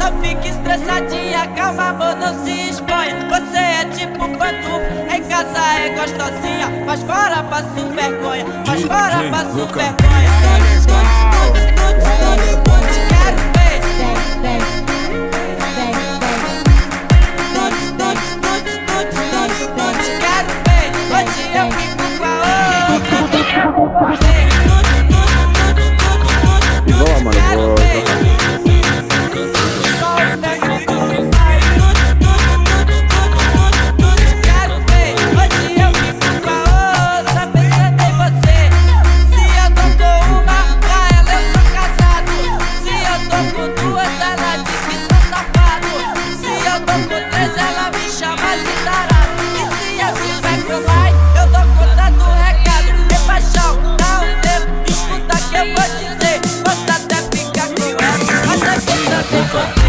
Não fique estressadinha, calma amor, não se exponha. Você é tipo pantufa, em casa é gostosinha, mas fora passo vergonha, mas fora passo vergonha. Tuts, tuts, tuts, tuts, tuts, quero ver. Tuts, tuts, tuts, tuts, tuts, tuts, quero ver. Hoje eu fico com a outra. Boa, mano, boa. Ela me chama de tarado. E se eu tiver pro like, eu dou conta do recado. E paixão, dá um tempo, escuta que eu vou dizer. Posso até ficar com ela, mas é que eu também você.